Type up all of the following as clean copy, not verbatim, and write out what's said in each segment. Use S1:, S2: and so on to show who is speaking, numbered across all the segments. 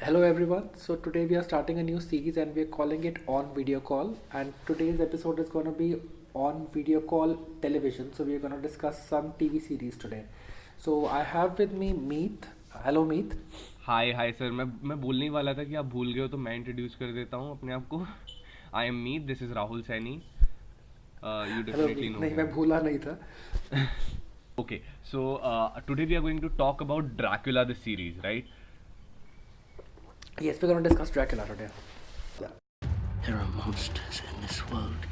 S1: Hello everyone. So today we are starting a new series and we are calling it On Video Call. And today's episode is going to be on video call television. So we are going to discuss some TV series today. So I have with me Meet. Hello Meet.
S2: Hi hi sir मैं बोलने ही वाला था कि आप भूल गए हो तो मैं इंट्रोड्यूस कर देता हूँ अपने आप को. I am Meet. This is Rahul Saini. You
S1: Hello
S2: definitely
S1: Meet.
S2: No
S1: नहीं मैं
S2: हिम.
S1: भूला नहीं था.
S2: Okay, so today we are going to talk about Dracula the series, right?
S1: Yes, we're going to discuss Dracula today.
S3: There are monsters in this world.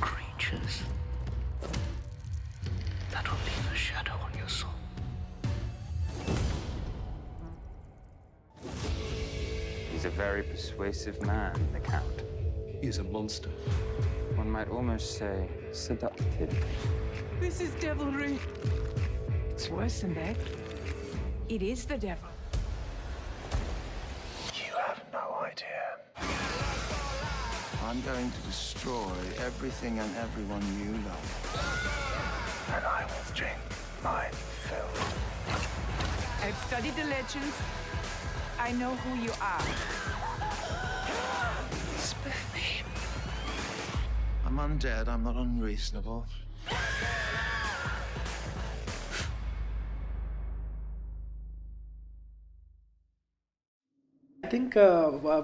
S3: Creatures that will leave a shadow on your soul.
S4: He's a very persuasive man, the Count.
S5: He's a monster.
S4: One might almost say seductive.
S6: This is devilry. It's worse than that. It is the devil.
S5: You have no idea.
S7: I'm going to destroy everything and everyone you love.
S5: And I will drink my fill.
S6: I've studied the legends. I know who you are.
S7: Spare me. I'm undead, I'm not unreasonable.
S1: I think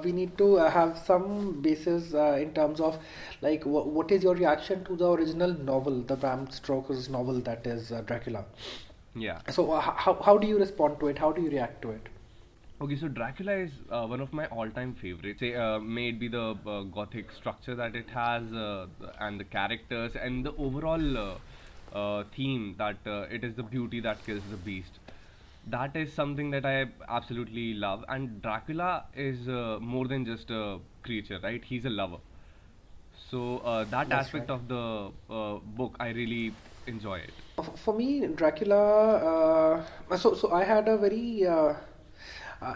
S1: we need to have some basis in terms of like what is your reaction to the original novel, the Bram Stoker's novel that is Dracula.
S2: या.
S1: So how do you respond to it? How do you react to it?
S2: Okay, so Dracula is one of my all-time favorites. Say, may it be the Gothic structure that it has, and the characters, and the overall theme that it is the beauty that kills the beast. That is something that I absolutely love. And Dracula is more than just a creature, right? He's a lover. So that
S1: That's
S2: aspect
S1: right.
S2: of the book, I really enjoy it.
S1: For me, Dracula. So I had a very.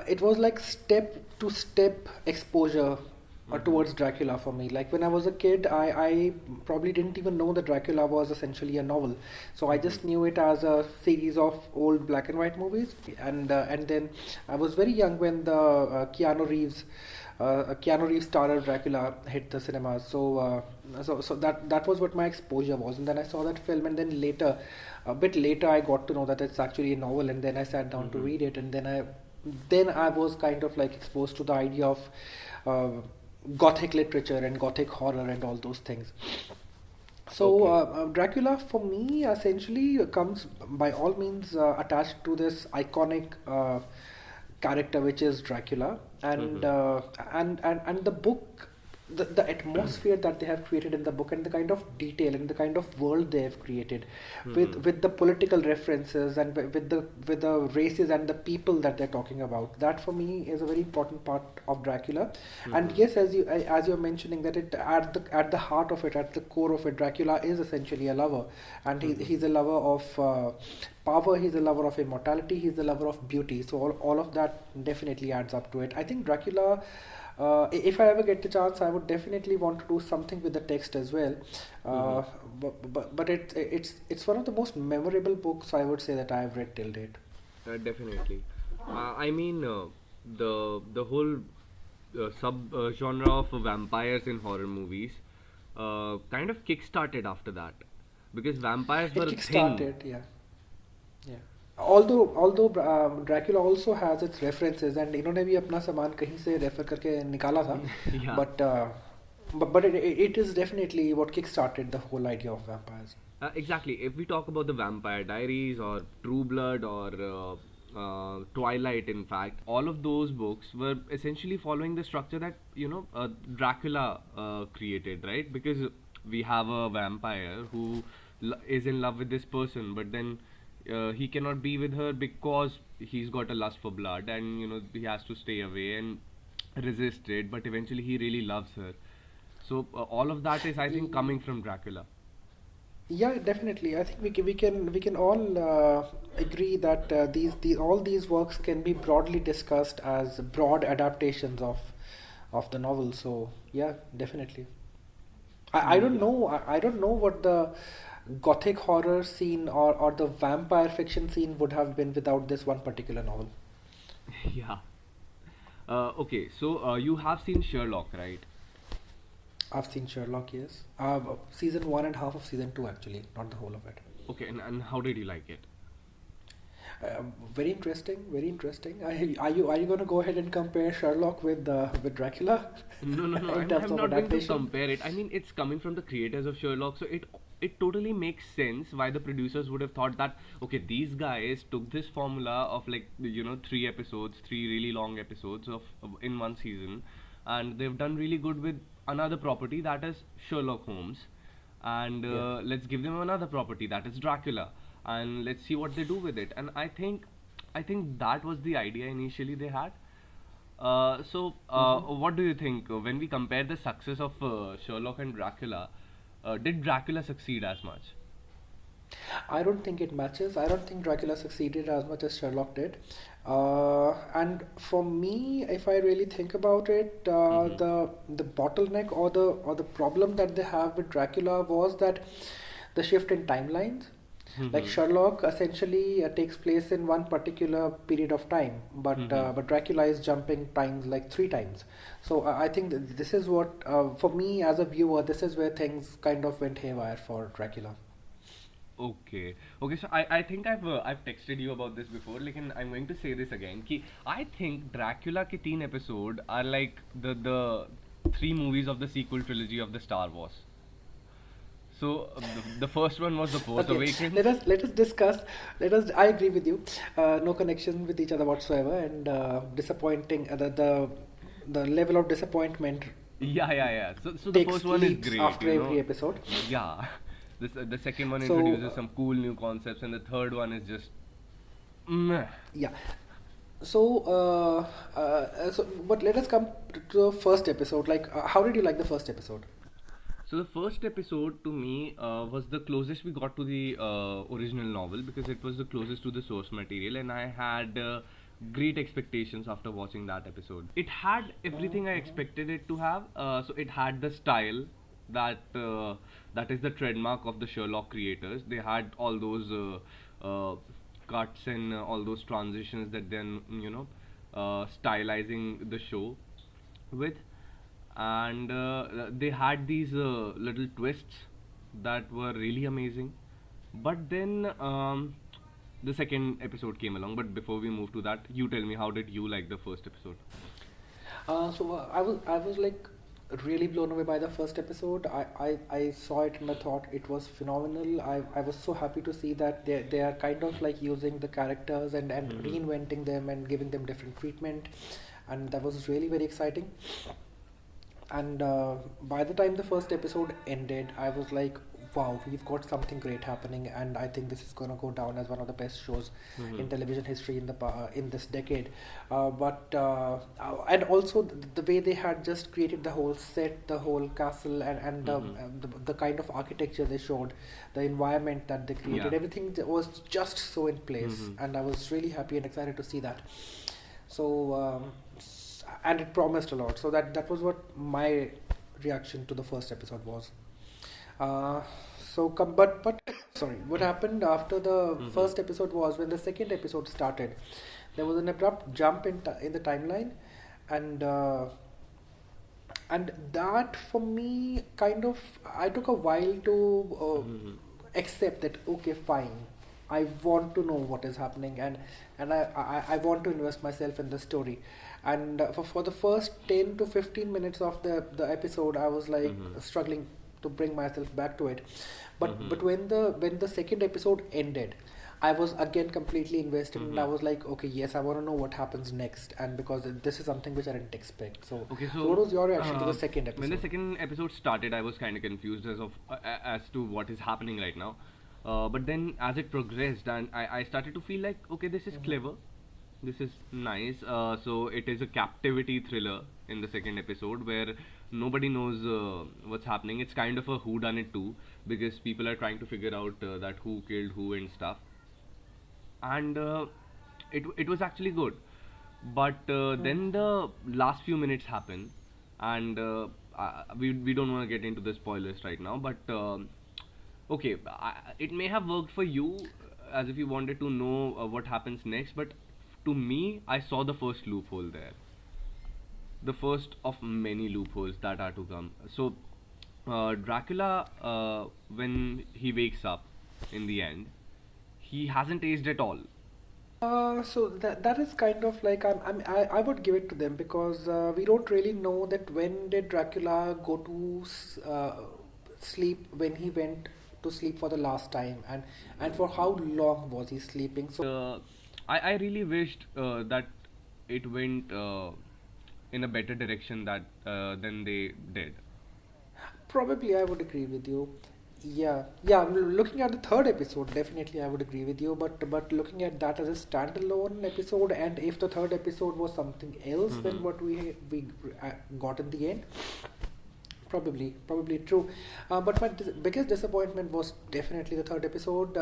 S1: It was like step to step exposure towards Dracula for me. Like when I was a kid, I probably didn't even know that Dracula was essentially a novel. So I just knew it as a series of old black and white movies. And then I was very young when the Keanu Reeves starrer Dracula hit the cinemas. So that was what my exposure was. And then I saw that film, and then later, a bit later, I got to know that it's actually a novel. And then I sat down to read it, and then I was kind of like exposed to the idea of uh, Gothic literature and Gothic horror and all those things. So
S2: Okay.
S1: Dracula for me essentially comes by all means attached to this iconic character which is Dracula, and
S2: Mm-hmm.
S1: and the book, the atmosphere that they have created in the book, and the kind of detail and the kind of world they have created with the political references and with the races and the people that they're talking about, that for me is a very important part of Dracula. And yes, as you're mentioning that it at the heart of it, at the core of it, Dracula is essentially a lover, and he's a lover of power, he's a lover of immortality, he's a lover of beauty. So all of that definitely adds up to it. I think Dracula, if I ever get the chance, I would definitely want to do something with the text as well.
S2: Mm-hmm.
S1: But it's one of the most memorable books I would say that I have read till date.
S2: Definitely. I mean, the whole sub genre of vampires in horror movies kind of kick-started after that, because vampires
S1: It
S2: were a thing.
S1: kick-started, yeah, yeah. Although Dracula also has its references, and इन्होंने भी अपना सामान कहीं से refer करके निकाला था,
S2: Yeah.
S1: but it is definitely what kick-started the whole idea of vampires.
S2: Exactly. If we talk about the Vampire Diaries or True Blood or Twilight, in fact, all of those books were essentially following the structure that Dracula created, right? Because we have a vampire who is in love with this person, but then he cannot be with her because he's got a lust for blood, and he has to stay away and resist it. But eventually, he really loves her. So all of that is, I think, coming from Dracula.
S1: Yeah, definitely. I think we can all agree that these all these works can be broadly discussed as broad adaptations of the novel. So yeah, definitely. I don't
S2: Yeah.
S1: know. I don't know what the gothic horror scene or the vampire fiction scene would have been without this one particular novel.
S2: Yeah. Okay, so you have seen Sherlock, right?
S1: I've seen Sherlock, yes. Season one and half of season two, actually, not the whole of it.
S2: Okay, and how did you like it?
S1: Very interesting, very interesting. Are you going to go ahead and compare Sherlock with Dracula
S2: No, no, no.
S1: in terms
S2: I'm
S1: of
S2: not going to
S1: adaptation?
S2: compare it. I mean, it's coming from the creators of Sherlock, so it totally makes sense why the producers would have thought that okay, these guys took this formula of like 3 episodes, 3 really long episodes of in one season, and they've done really good with another property that is Sherlock Holmes, and
S1: Yeah.
S2: let's give them another property that is Dracula, and let's see what they do with it. And I think that was the idea initially they had. What do you think when we compare the success of Sherlock and Dracula? Did Dracula succeed as much?
S1: I don't think it matches. I don't think Dracula succeeded as much as Sherlock did. And for me, if I really think about it, the bottleneck or the problem that they have with Dracula was that the shift in timelines. Like Sherlock essentially takes place in one particular period of time, but Dracula is jumping times like three times. So I think this is what for me as a viewer, this is where things kind of went haywire for Dracula.
S2: Okay, okay. So I think I've texted you about this before. Like, I'm going to say this again. Ki I think Dracula ke 3 episode are like the 3 movies of the sequel trilogy of the Star Wars. So the first one was the Force
S1: Okay,
S2: Awakens.
S1: let us discuss. Let us. I agree with you. No connection with each other whatsoever, and disappointing. The level of disappointment
S2: Yeah, yeah, yeah. So the
S1: takes
S2: first one is
S1: leaps
S2: great,
S1: after
S2: you know.
S1: every episode.
S2: Yeah. The second one
S1: So
S2: introduces some cool new concepts, and the third one is just meh.
S1: yeah. But let us come to the first episode. Like, how did you like the first episode?
S2: So the first episode to me was the closest we got to the original novel because it was the closest to the source material, and I had great expectations after watching that episode. It had everything I expected it to have. So it had the style that is the trademark of the Sherlock creators. They had all those cuts and all those transitions that then stylizing the show with, and they had these little twists that were really amazing. But then the second episode came along. But before we move to that, you tell me, how did you like the first episode?
S1: I was like really blown away by the first episode. I saw it and I thought it was phenomenal. I was so happy to see that they are kind of like using the characters and reinventing them and giving them different treatment, and that was really very exciting. And by the time the first episode ended, I was like, wow, we've got something great happening, and I think this is going to go down as one of the best shows in television history in this decade. And also the way they had just created the whole set, the whole castle, and the kind of architecture they showed, the environment that they created,
S2: Yeah.
S1: everything was just so in place, and I was really happy and excited to see that. So and it promised a lot. So that was what my reaction to the first episode was. Uh, but sorry, what happened after the first episode was when the second episode started, there was an abrupt jump in the timeline, and that for me kind of, I took a while to accept that, okay, fine, I want to know what is happening, and I want to invest myself in the story. And for the first 10 to 15 minutes of the episode, I was like struggling to bring myself back to it. But when the second episode ended, I was again completely invested, and I was like, okay, yes, I want to know what happens next, and because this is something which I didn't expect. So,
S2: Okay,
S1: so what was your reaction to the second
S2: when the
S1: episode?
S2: second episode started, I was kind of confused as to what is happening right now. But then as it progressed, and I started to feel like, okay, this is clever, this is nice. So it is a captivity thriller in the second episode where nobody knows what's happening. It's kind of a who done it too, because people are trying to figure out that who killed who and stuff. And it was actually good. But then the last few minutes happen, and we don't want to get into the spoilers right now. But okay, it may have worked for you as if you wanted to know what happens next. But to me, I saw the first loophole there. The first of many loopholes that are to come. So, Dracula, when he wakes up in the end, he hasn't aged at all.
S1: So that is kind of like I would give it to them because we don't really know that when did Dracula go to sleep, when he went to sleep for the last time, and for how long was he sleeping. So
S2: I really wished that it went in a better direction that than they did.
S1: probably I would agree with you. Yeah. Looking at the third episode, definitely I would agree with you. But looking at that as a standalone episode, and if the third episode was something else than what we got in the end, probably true. But my biggest disappointment was definitely the third episode.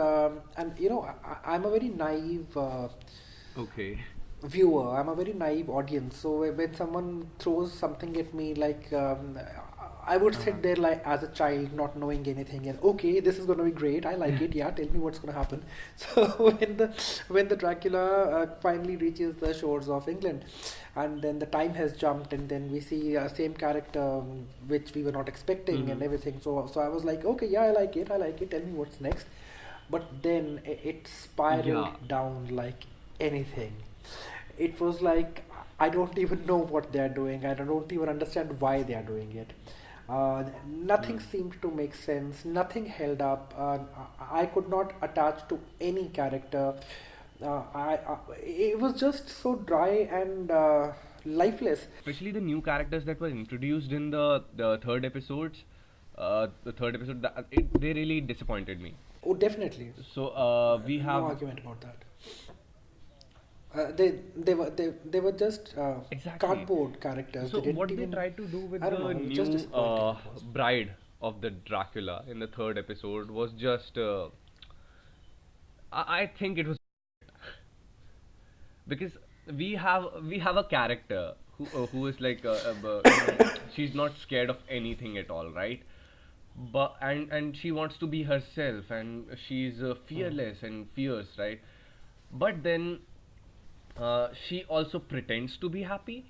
S1: And I'm a very naive.
S2: Okay.
S1: Viewer. I'm a very naive audience. So when someone throws something at me, like I would sit there like as a child, not knowing anything, and okay, this is going to be great. I like it. Yeah, tell me what's going to happen. So when the Dracula finally reaches the shores of England, and then the time has jumped, and then we see same character which we were not expecting and everything. So I was like, okay, yeah, I like it. Tell me what's next. But then it spiraled down like anything. It was like I don't even know what they are doing. I don't even understand why they are doing it. Nothing seemed to make sense. Nothing held up. I could not attach to any character. It was just so dry and lifeless.
S2: Especially the new characters that were introduced in the third episodes. They really disappointed me.
S1: Oh, definitely.
S2: So we have
S1: No argument about that. They were just
S2: Exactly.
S1: cardboard characters.
S2: So
S1: didn't
S2: what they
S1: even-
S2: tried to do with
S1: I don't
S2: the
S1: know, it was just
S2: new
S1: disappointing, it was.
S2: bride of the Dracula in the third episode was just I think it was because we have a character who is like she's not scared of anything at all, right? But and she wants to be herself, and she's fearless and fierce, right? But then she also pretends to be happy,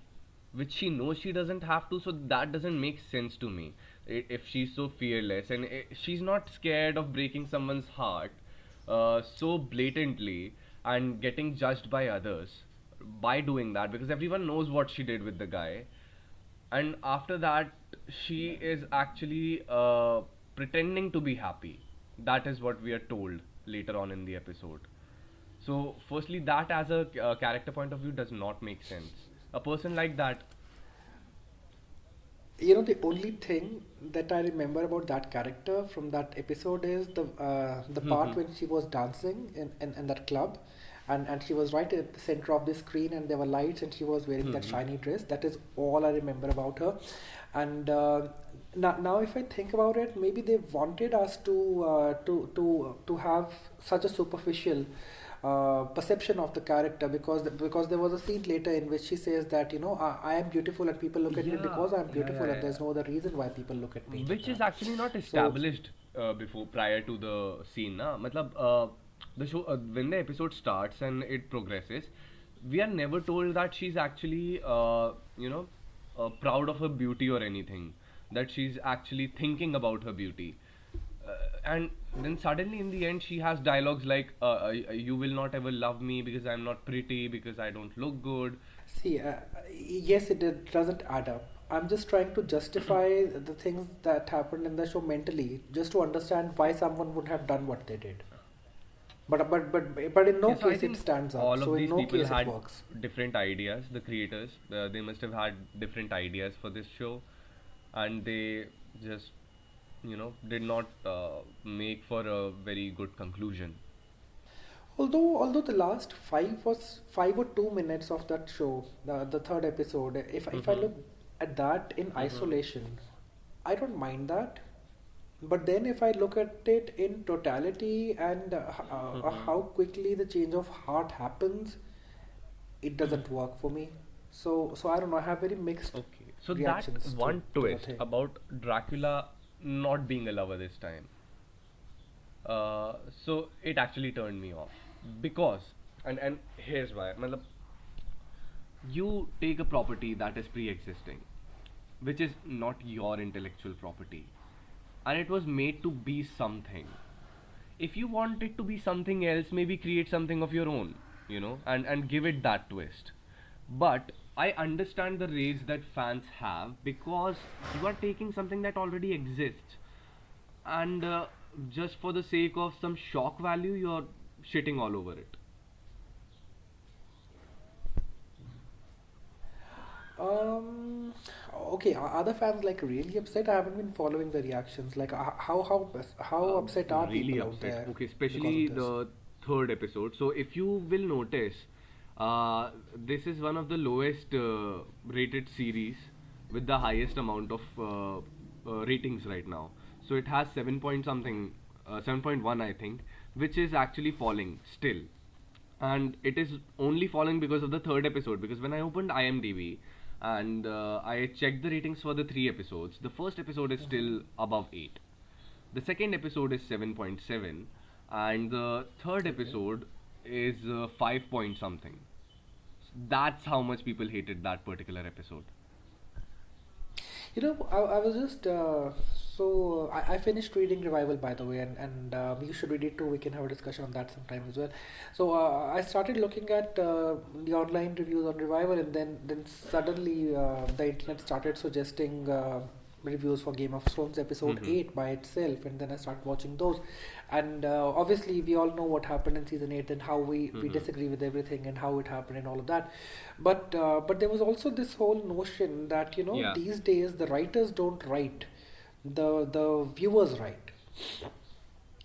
S2: which she knows she doesn't have to. So that doesn't make sense to me. If she's so fearless and she's not scared of breaking someone's heart so blatantly and getting judged by others by doing that, because everyone knows what she did with the guy, and after that she is actually pretending to be happy. That is what we are told later on in the episode. So firstly, that as a character point of view does not make sense. A person like that.
S1: The only thing that I remember about that character from that episode is the part when she was dancing in that club, and she was right at the center of the screen, and there were lights, and she was wearing that shiny dress. That is all I remember about her. And now if I think about it, maybe they wanted us to have such a superficial perception of the character, because there was a scene later in which she says that I am beautiful and people look at me because I'm beautiful, and there's no other reason why people look at me.
S2: Which is actually not established before, prior to the scene, na? Matlab, the show when the episode starts and it progresses, we are never told that she's actually proud of her beauty or anything, that she's actually thinking about her beauty. And then suddenly in the end she has dialogues like you will not ever love me because I'm not pretty, because I don't look good.
S1: See, yes, it doesn't add up. I'm just trying to justify the things that happened in the show mentally, just to understand why someone would have done what they did. But in no
S2: Yes, I
S1: case it
S2: think
S1: stands up.
S2: all
S1: So
S2: of
S1: in
S2: these
S1: no
S2: people
S1: case it
S2: had
S1: works.
S2: different ideas. The creators, they must have had different ideas for this show, and they just did not make for a very good conclusion.
S1: Although the last 5 or 2 minutes of that show, the third episode, if I look at that in isolation, I don't mind that. But then if I look at it in totality, and how quickly the change of heart happens, it doesn't work for me. So I don't know. I have very mixed
S2: Okay, so that
S1: reactions
S2: one
S1: to the
S2: twist
S1: thing.
S2: about Dracula not being a lover this time, so it actually turned me off, because and here's why. Matlab, you take a property that is pre-existing, which is not your intellectual property, and it was made to be something. If you want it to be something else, maybe create something of your own, and give it that twist. But I understand the rage that fans have, because you are taking something that already exists, and just for the sake of some shock value, you're shitting all over it.
S1: Um, okay, are other fans like really upset? I haven't been following the reactions. Like, how upset are
S2: Really
S1: people out
S2: upset.
S1: there
S2: Okay,
S1: because
S2: especially
S1: of this?
S2: the third episode. So if you will notice, this is one of the lowest rated series with the highest amount of ratings right now. So it has 7 point something, 7.1 I think, which is actually falling still. And it is only falling because of the third episode. Because when I opened IMDb and I checked the ratings for the three episodes, the first episode is still above 8. The second episode is 7.7, and the third episode is 5 point something. That's how much people hated that particular episode.
S1: I was just I finished reading Revival, by the way, and you should read it too. We can have a discussion on that sometime as well. So I started looking at the online reviews on Revival, and then suddenly the internet started suggesting reviews for Game of Thrones episode 8 by itself, and then I started watching those. And obviously, we all know what happened in season 8 and how we disagree with everything and how it happened and all of that. But there was also this whole notion that
S2: Yeah.
S1: these days the writers don't write, the viewers write.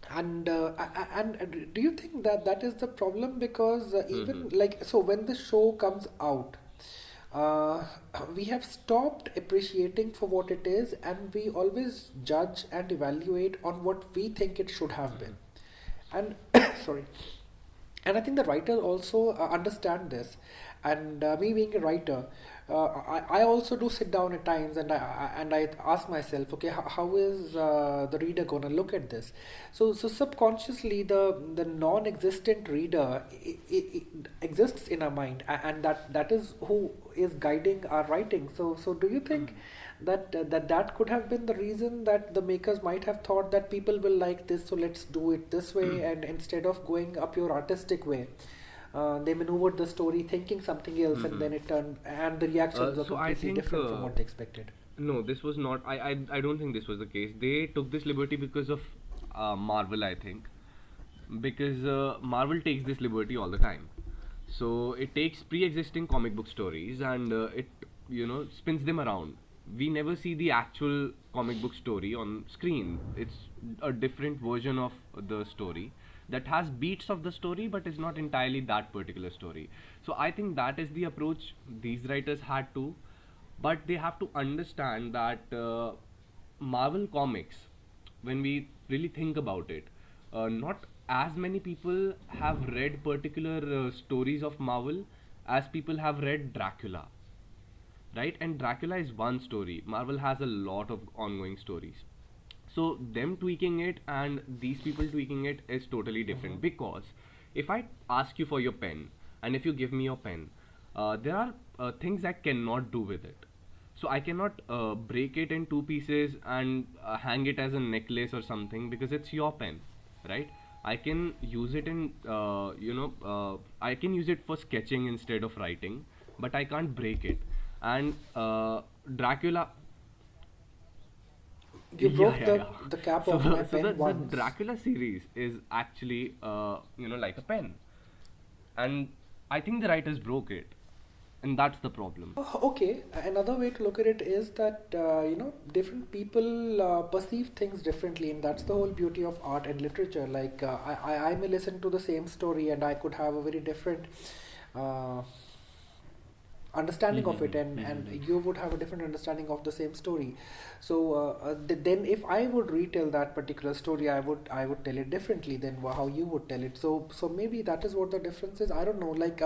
S1: And do you think that that is the problem? Because even like, so when the show comes out, uh, we have stopped appreciating for what it is, and we always judge and evaluate on what we think it should have been. And sorry, and I think the writers also understand this. And me being a writer, I also do sit down at times, and I ask myself, okay, how is the reader gonna look at this? So subconsciously, the non-existent reader exists in our mind, and that is who is guiding our writing. So do you think that could have been the reason that the makers might have thought that people will like this, so let's do it this way, and instead of going up your artistic way, they maneuvered the story thinking something else, and then it turned, and the reactions were
S2: So I
S1: completely
S2: think
S1: different from what they expected.
S2: no, this was not. I don't think this was the case. They took this liberty because of Marvel, I think, because Marvel takes this liberty all the time. So it takes pre-existing comic book stories and it spins them around. We never see the actual comic book story on screen. It's a different version of the story that has beats of the story but is not entirely that particular story. So I think that is the approach these writers had to, but they have to understand that Marvel comics, when we really think about it, not as many people have read particular stories of Marvel as people have read Dracula, right? And Dracula is one story. Marvel has a lot of ongoing stories. So them tweaking it and these people tweaking it is totally different. Because if I ask you for your pen and if you give me your pen, there are things I cannot do with it. So I cannot break it in two pieces and hang it as a necklace or something, because it's your pen, right? I can use it in I can use it for sketching instead of writing, but I can't break it. And Dracula.
S1: You broke
S2: Yeah.
S1: the cap
S2: So,
S1: of my
S2: so
S1: pen
S2: the
S1: once.
S2: Dracula series is actually like a pen, and I think the writers broke it, and that's the problem.
S1: Okay, another way to look at it is that different people perceive things differently, and that's the whole beauty of art and literature. Like I may listen to the same story, and I could have a very different uh, understanding of it, and you would have a different understanding of the same story. So then if I would retell that particular story, I would tell it differently than how you would tell it. So maybe that is what the difference is. I don't know, like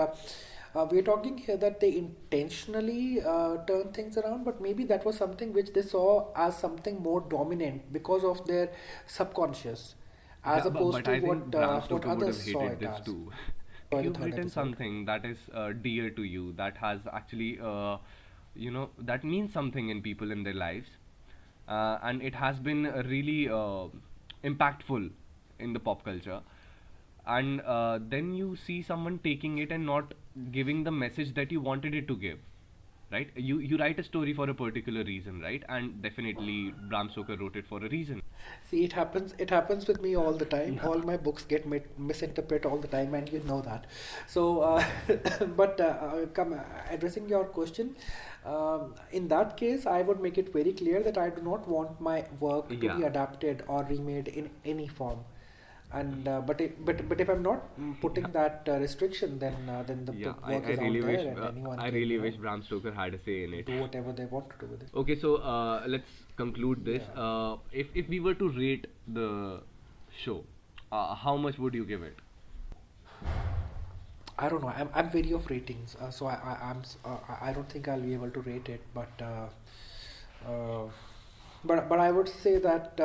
S1: we're talking here that they intentionally turn things around, but maybe that was something which they saw as something more dominant because of their subconscious, as
S2: Yeah,
S1: opposed
S2: but
S1: to
S2: I think Bram
S1: what
S2: Stoker would have
S1: others saw
S2: hated
S1: it
S2: this
S1: as.
S2: too.
S1: the
S2: You've
S1: third
S2: written
S1: episode.
S2: something that is dear to you, that has actually, that means something in people in their lives, and it has been really impactful in the pop culture. And then you see someone taking it and not giving the message that you wanted it to give, right? You write a story for a particular reason, right? And definitely Bram Stoker wrote it for a reason.
S1: See, it happens. It happens with me all the time. All my books get misinterpreted all the time, and you know that. So, but addressing your question, in that case, I would make it very clear that I do not want my work to be
S2: Yeah.
S1: adapted or remade in any form. And but if I'm not putting that restriction, then the
S2: Yeah,
S1: work
S2: I
S1: is out
S2: really wish
S1: there, and anyone
S2: I
S1: can,
S2: really wish Bram Stoker had a say in it.
S1: do whatever they want to do with it.
S2: Okay, so let's conclude this.
S1: Yeah.
S2: If we were to rate the show, how much would you give it?
S1: I don't know. I'm wary of ratings, so I don't think I'll be able to rate it. Uh, but I would say that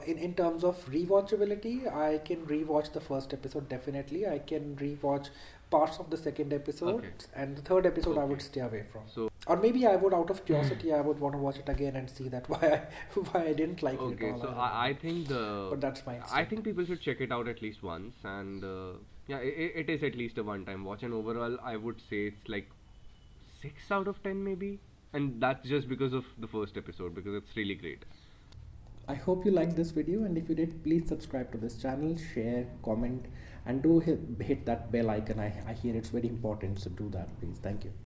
S1: in terms of rewatchability, I can rewatch the first episode definitely. I can rewatch parts of the second episode,
S2: Okay.
S1: and the third episode I would
S2: Okay.
S1: stay away from.
S2: So
S1: Or maybe I would, out of curiosity, I would want to watch it again and see that why I didn't like it
S2: okay,
S1: at all.
S2: so
S1: don't know.
S2: I think
S1: But that's fine.
S2: I think people should check it out at least once, and yeah, it is at least a one-time watch. And overall, I would say it's like 6 out of 10 maybe, and that's just because of the first episode, because it's really great.
S1: I hope you liked this video, and if you did, please subscribe to this channel, share, comment, and do hit that bell icon. I hear it's very important, so do that, please. Thank you.